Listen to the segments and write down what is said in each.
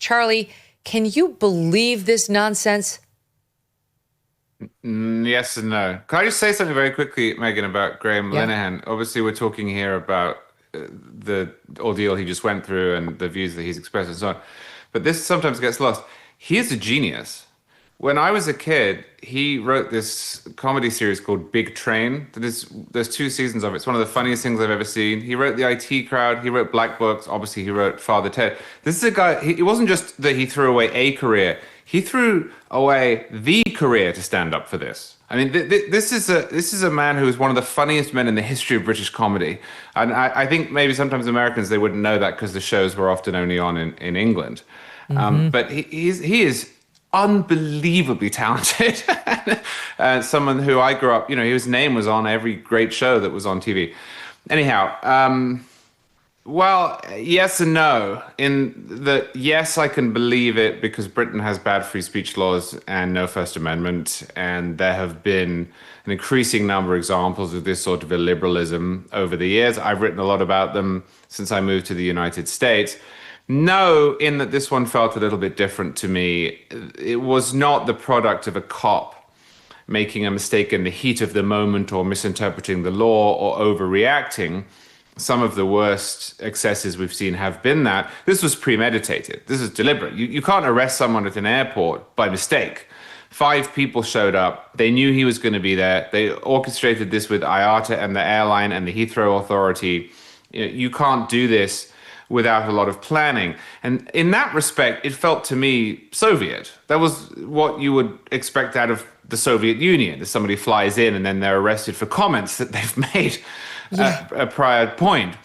Charlie, can you believe this nonsense? Yes and no. Can I just say something very quickly, Megyn, about Graham Linehan? Obviously, we're talking here about the ordeal he just went through and the views that he's expressed and so on. But this sometimes gets lost. He is a genius. When I was a kid, he wrote this comedy series called Big Train. There's 2 seasons of it. It's one of the funniest things I've ever seen. He wrote The IT Crowd. He wrote Black Books. Obviously, he wrote Father Ted. This is a guy, it wasn't just that he threw away a career. He threw away the career to stand up for this. I mean, this is a man who is one of the funniest men in the history of British comedy. And I think maybe sometimes Americans, they wouldn't know that because the shows were often only on in England. But he is unbelievably talented. Someone who I grew up, his name was on every great show that was on TV. Anyhow, well, yes and no. In that, yes, I can believe it because Britain has bad free speech laws and no First Amendment, and there have been an increasing number of examples of this sort of illiberalism over the years. I've written a lot about them since I moved to the United States. No, in that this one felt a little bit different to me. It was not the product of a cop making a mistake in the heat of the moment or misinterpreting the law or overreacting. Some of the worst excesses we've seen have been that. This was premeditated. This is deliberate. You can't arrest someone at an airport by mistake. 5 people showed up. They knew he was going to be there. They orchestrated this with IATA and the airline and the Heathrow Authority. You can't do this without a lot of planning. And in that respect, it felt to me Soviet. That was what you would expect out of the Soviet Union. If somebody flies in and then they're arrested for comments that they've made a prior point.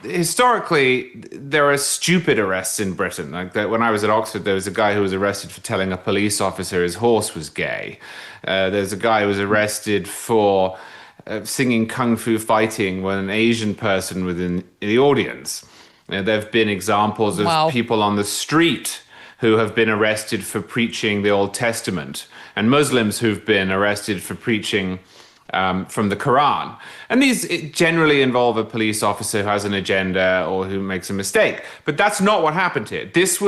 Historically, there are stupid arrests in Britain. Like that, when I was at Oxford, there was a guy who was arrested for telling a police officer his horse was gay. There's a guy who was arrested for singing Kung Fu Fighting when an Asian person within the audience. There have been examples of people on the street who have been arrested for preaching the Old Testament, and Muslims who've been arrested for preaching from the Quran. And these generally involve a police officer who has an agenda or who makes a mistake. But that's not what happened here. This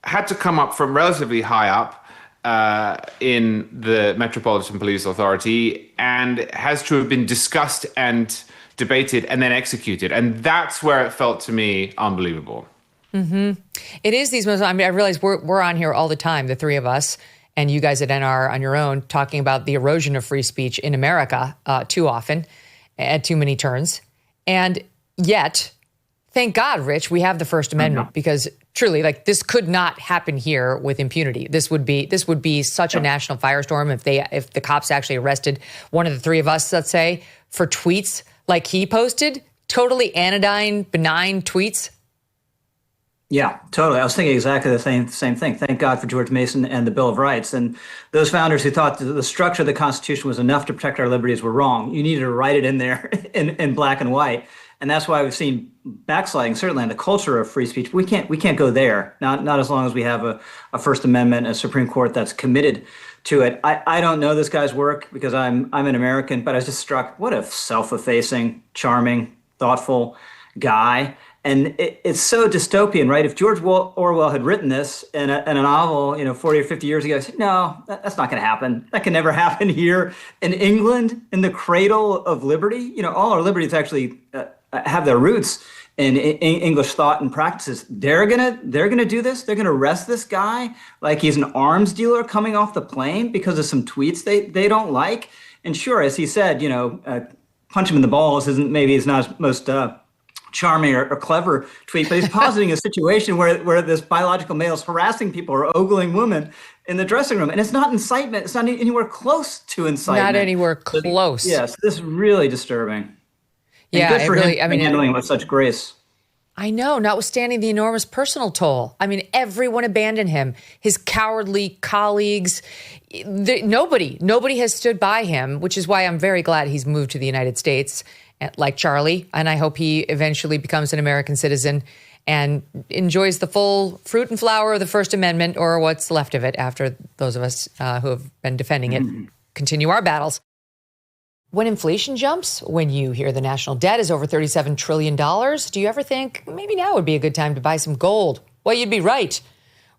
had to come up from relatively high up in the Metropolitan Police Authority and has to have been discussed and debated and then executed. And that's where it felt to me unbelievable. Mm-hmm. It is these moments. I mean, I realize we're on here all the time, the 3 of us, and you guys at NR on your own, talking about the erosion of free speech in America too often, at too many turns. And yet, thank God, Rich, we have the First Amendment, because truly, like, this could not happen here with impunity. This would be such a national firestorm if the cops actually arrested one of the 3 of us, let's say, for tweets like he posted, totally anodyne, benign tweets. Yeah, totally. I was thinking exactly the same thing. Thank God for George Mason and the Bill of Rights. And those founders who thought that the structure of the Constitution was enough to protect our liberties were wrong. You needed to write it in there in black and white. And that's why we've seen backsliding, certainly in the culture of free speech. We can't go there, not as long as we have a First Amendment, a Supreme Court that's committed to it. I don't know this guy's work because I'm an American, but I was just struck, what a self-effacing, charming, thoughtful guy. And it's so dystopian, right? If George Orwell had written this in a novel, 40 or 50 years ago, I said, no, that's not going to happen. That can never happen here in England, in the cradle of liberty. All our liberties actually have their roots in English thought and practices. They're gonna do this. They're gonna arrest this guy like he's an arms dealer coming off the plane because of some tweets they don't like. And sure, as he said, punch him in the balls maybe his not most charming or clever tweet, but he's positing a situation where this biological male is harassing people or ogling women in the dressing room. And it's not incitement. It's not anywhere close to incitement. Not anywhere close. Yes, this is really disturbing. And yeah, good for him handling it with such grace. I know, notwithstanding the enormous personal toll. I mean, everyone abandoned him. His cowardly colleagues, nobody has stood by him, which is why I'm very glad he's moved to the United States, like Charlie. And I hope he eventually becomes an American citizen and enjoys the full fruit and flower of the First Amendment, or what's left of it after those of us who have been defending it continue our battles. When inflation jumps, when you hear the national debt is over $37 trillion, do you ever think maybe now would be a good time to buy some gold? Well, you'd be right.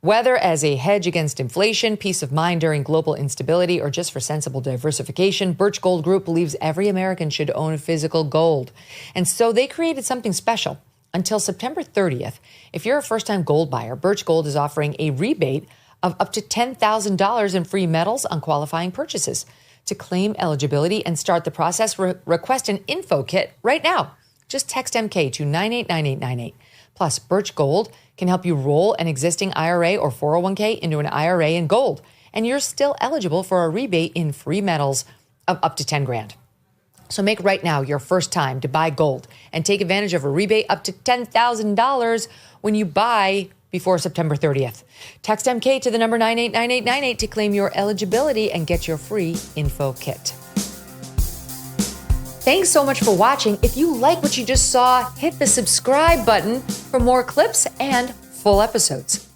Whether as a hedge against inflation, peace of mind during global instability, or just for sensible diversification, Birch Gold Group believes every American should own physical gold. And so they created something special. Until September 30th, if you're a first-time gold buyer, Birch Gold is offering a rebate of up to $10,000 in free metals on qualifying purchases. To claim eligibility and start the process, request an info kit right now. Just text MK to 989898. Plus, Birch Gold can help you roll an existing IRA or 401k into an IRA in gold, and you're still eligible for a rebate in free metals of up to 10 grand. So make right now your first time to buy gold and take advantage of a rebate up to $10,000 when you buy before September 30th. Text MK to the number 989898 to claim your eligibility and get your free info kit. Thanks so much for watching. If you like what you just saw, hit the subscribe button for more clips and full episodes.